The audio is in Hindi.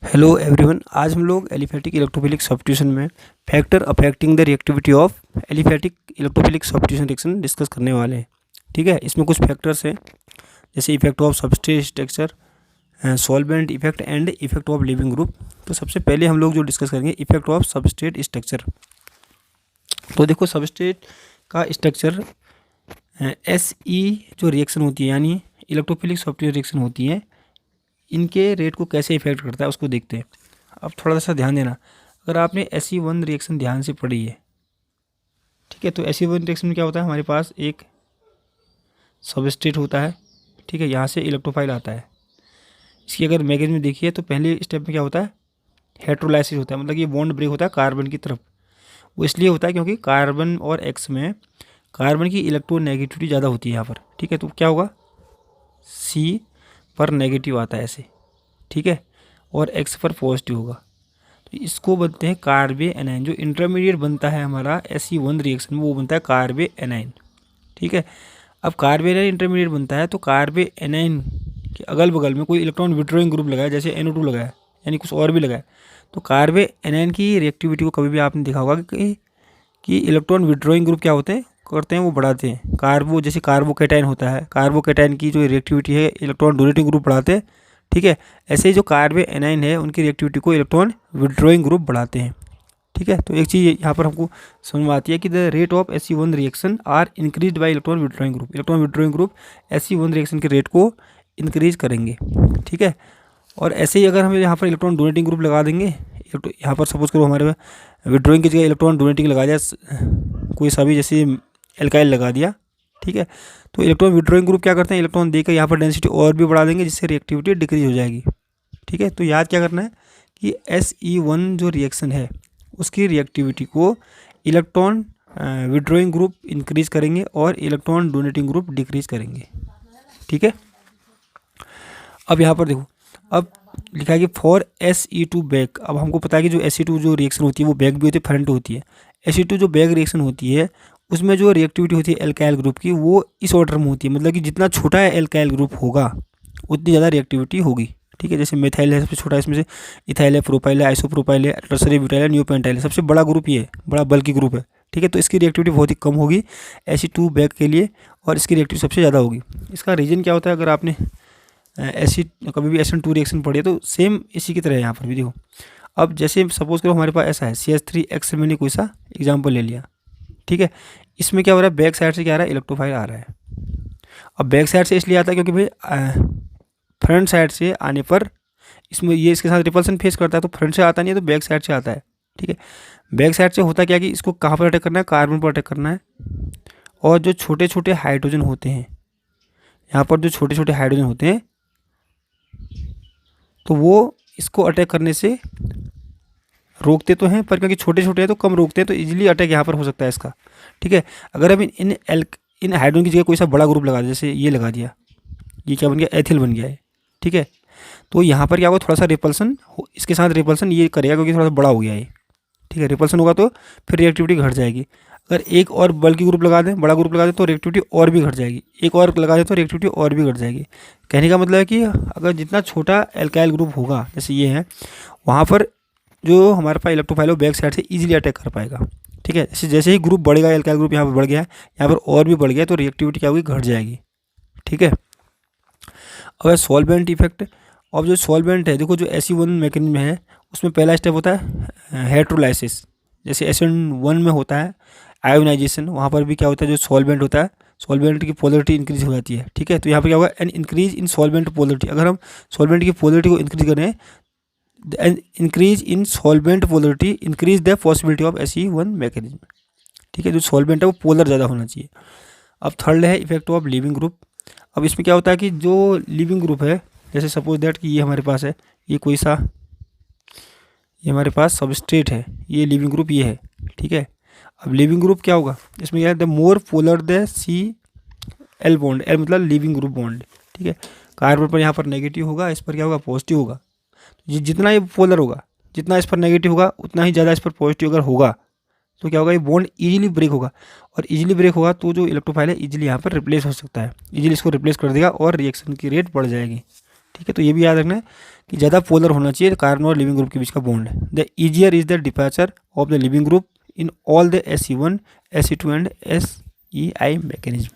हेलो एवरीवन, आज हम लोग एलिफैटिक इलेक्ट्रोफिलिक सब्स्टिट्यूशन में factor affecting the reactivity of aliphatic electrophilic substitution reaction discuss करने वाले हैं। ठीक है, इसमें कुछ फैक्टर्स हैं जैसे effect of substrate structure, solvent effect and effect of leaving group. तो सबसे पहले हम लोग जो डिस्कस करेंगे इफेक्ट ऑफ सबस्ट्रेट स्ट्रक्चर। तो देखो, सबस्ट्रेट का स्ट्रक्चर जो रिएक्शन होती है यानी इलेक्ट्रोफिलिक सब्स्टिट्यूशन रिएक्शन होती है, इनके रेट को कैसे इफेक्ट करता है उसको देखते हैं। अब थोड़ा सा ध्यान देना, अगर आपने SE1 रिएक्शन ध्यान से पढ़ी है, ठीक है, तो SE1 रिएक्शन में क्या होता है, हमारे पास एक सबस्ट्रेट होता है, ठीक है, यहाँ से इलेक्ट्रोफाइल आता है। इसकी अगर मैकेनिज्म में देखिए तो पहले स्टेप में क्या होता है, हेटेरोलाइसिस होता है, मतलब ये बॉन्ड ब्रेक होता है कार्बन की तरफ। वो इसलिए होता है क्योंकि कार्बन और एक्स में कार्बन की इलेक्ट्रोनेगेटिविटी ज़्यादा होती है यहाँ पर, ठीक है, तो क्या होगा, C पर नेगेटिव आता है ऐसे, ठीक है, और X पर पॉजिटिव होगा, तो इसको बनते हैं कार्बे एनाइन। जो इंटरमीडिएट बनता है हमारा SE1 रिएक्शन में वो बनता है कार्बे एनाइन, ठीक है। अब कार्बे एनाइन इंटरमीडिएट बनता है तो कार्बे एनाइन के अगल बगल में कोई इलेक्ट्रॉन विड्रॉइंग ग्रुप लगाया, जैसे NO2 लगाया, यानी कुछ और भी लगाया, तो कार्बे एनाइन की रिएक्टिविटी को कभी भी आपने देखा होगा कि इलेक्ट्रॉन विड्रॉइंग ग्रुप क्या होते हैं, करते हैं, वो बढ़ाते हैं। जैसे कार्बोकेटाइन होता है, कार्बोकेटाइन की जो रिएक्टिविटी है इलेक्ट्रॉन डोनेटिंग ग्रुप बढ़ाते हैं, ठीक है। ऐसे ही जो कार्बे एनाइन है उनकी रिएक्टिविटी को इलेक्ट्रॉन विड्रॉइंग ग्रुप बढ़ाते हैं, ठीक है। तो एक चीज़ यहाँ पर हमको समझ में आती है कि the rate of SE1 reaction are increase by electron withdrawing group. Electron withdrawing group SE1 reaction के रेट को इंक्रीज करेंगे, ठीक है। और ऐसे ही अगर हम यहाँ पर इलेक्ट्रॉन डोनेटिंग ग्रुप लगा देंगे, यहाँ पर सपोज करो हमारे विड्रॉइंग की जगह इलेक्ट्रॉन डोनेटिंग लगा दिया, कोई सा भी जैसे एल्काइल लगा दिया, ठीक है, तो इलेक्ट्रॉन विड्रॉइंग ग्रुप क्या करते हैं, इलेक्ट्रॉन देकर यहाँ पर डेंसिटी और भी बढ़ा देंगे जिससे रिएक्टिविटी डिक्रीज हो जाएगी, ठीक है। तो याद क्या करना है कि SE1 जो रिएक्शन है उसकी रिएक्टिविटी को इलेक्ट्रॉन विड्रॉइंग ग्रुप इंक्रीज करेंगे और इलेक्ट्रॉन डोनेटिंग ग्रुप डिक्रीज करेंगे, ठीक है। अब यहाँ पर देखो, अब लिखा है कि फॉर SE2 बैक। अब हमको पता है कि जो SE2 जो रिएक्शन होती है वो बैक भी होती है, फ्रंट होती है। SE2 जो बैक रिएक्शन होती है उसमें जो रिएक्टिविटी होती है एल्काइल ग्रुप की वो इस ऑर्डर में होती है, मतलब कि जितना छोटा है एल्काइल ग्रुप होगा उतनी ज़्यादा रिएक्टिविटी होगी, ठीक है। जैसे मिथाइल है सबसे छोटा, इसमें से इथाइल है, प्रोपाइल है, आइसोप्रोपाइल है, टर्सरी ब्यूटाइल है, न्यूपेंटाइल है, सबसे बड़ा ग्रुप ये है, बड़ा बल्कि ग्रुप है, ठीक है। तो इसकी रिएक्टिविटी बहुत ही कम होगी SE2 बैक के लिए और इसकी रिएक्टिविटी सबसे ज़्यादा होगी। इसका रीजन क्या होता है, अगर आपने कभी भी SN2 रिएक्शन पढ़ी है तो सेम इसी की तरह है यहाँ पर भी देखो। अब जैसे सपोज करो हमारे पास ऐसा है CH3X, मैंने कोई सा एग्जाम्पल ले लिया, ठीक है। इसमें क्या हो रहा है, बैक साइड से क्या आ रहा है, इलेक्ट्रोफाइल आ रहा है। अब बैक साइड से इसलिए आता है क्योंकि भाई फ्रंट साइड से आने पर इसमें ये इसके साथ रिपल्सन फेस करता है, तो फ्रंट से आता नहीं है तो बैक साइड से आता है, ठीक है। बैक साइड से होता क्या कि इसको कहाँ पर अटैक करना है, कार्बन पर अटैक करना है। और जो छोटे छोटे हाइड्रोजन होते हैं, यहाँ पर जो छोटे छोटे हाइड्रोजन होते हैं तो वो इसको अटैक करने से रोकते तो हैं, पर क्योंकि छोटे छोटे हैं तो कम रोकते हैं, तो इजीली अटैक यहाँ पर हो सकता है इसका, ठीक है। अगर हम इन हाइड्रोजन की जगह कोई सा बड़ा ग्रुप लगा दें, जैसे ये लगा दिया, ये क्या बन गया, एथिल बन गया है, ठीक है, तो यहाँ पर क्या होगा, थोड़ा सा रिपल्सन इसके साथ रिपल्सन ये करेगा क्योंकि थोड़ा सा बड़ा हो गया है, ठीक है। रिपल्सन होगा तो फिर रिएक्टिविटी घट जाएगी। अगर एक और बल्कि ग्रुप लगा दें, बड़ा ग्रुप लगा दें तो रिएक्टिविटी और भी घट जाएगी, एक और लगा दें तो रिएक्टिविटी और भी घट जाएगी। कहने का मतलब है कि अगर जितना छोटा एल्काइल ग्रुप होगा जैसे ये है, वहाँ पर जो हमारे पास इलेक्ट्रोफाइल है बैक साइड से इजीली अटैक कर पाएगा, ठीक है। जैसे ही ग्रुप बढ़ेगा, एल्काइल ग्रुप यहाँ पर बढ़ गया है, यहाँ पर और भी बढ़ गया, तो रिएक्टिविटी क्या होगी, घट जाएगी, ठीक है। अब सॉल्वेंट इफेक्ट। अब जो सॉल्वेंट है, देखो जो SE1 मैकेनिज्म है उसमें पहला स्टेप होता है हेटेरोलाइसिस। जैसे SN1 में होता है आयोनाइजेशन, वहाँ पर भी क्या होता है, जो सॉल्वेंट होता है सॉल्वेंट की पोलरिटी इंक्रीज हो जाती है, ठीक है। तो यहाँ पर क्या होगा, an increase in solvent polarity. अगर हम सॉल्वेंट की पोलरिटी को इंक्रीज करें, increase in solvent polarity increase the possibility of SE1 mechanism, ठीक है। जो सॉल्वेंट है वो पोलर ज़्यादा होना चाहिए। अब थर्ड है इफेक्ट ऑफ लिविंग ग्रुप। अब इसमें क्या होता है कि जो लिविंग ग्रुप है, जैसे सपोज दैट कि ये हमारे पास है, ये कोई सा, ये हमारे पास सबस्ट्रेट है, ये लिविंग ग्रुप ये है, ठीक है। अब लिविंग ग्रुप क्या होगा, इसमें क्या है, the more polar the CL bond, L मतलब लिविंग ग्रुप बॉन्ड, ठीक है। कार्बन पर यहाँ पर नेगेटिव होगा, इस पर क्या होगा, पॉजिटिव होगा। जितना ये पोलर होगा, जितना इस पर नेगेटिव होगा उतना ही ज़्यादा इस पर पॉजिटिव अगर होगा तो क्या होगा, ये बॉन्ड इजीली ब्रेक होगा, और इजीली ब्रेक होगा तो जो इलेक्ट्रोफाइल है इजीली यहाँ पर रिप्लेस हो सकता है, इजीली इसको रिप्लेस कर देगा और रिएक्शन की रेट बढ़ जाएगी, ठीक है, तो ये भी याद रखना है कि ज़्यादा पोलर होना चाहिए कार्बन और लिविंग ग्रुप के बीच का bond. The easier is the departure of the leaving group in all the SE1, SE2 and SEI mechanism.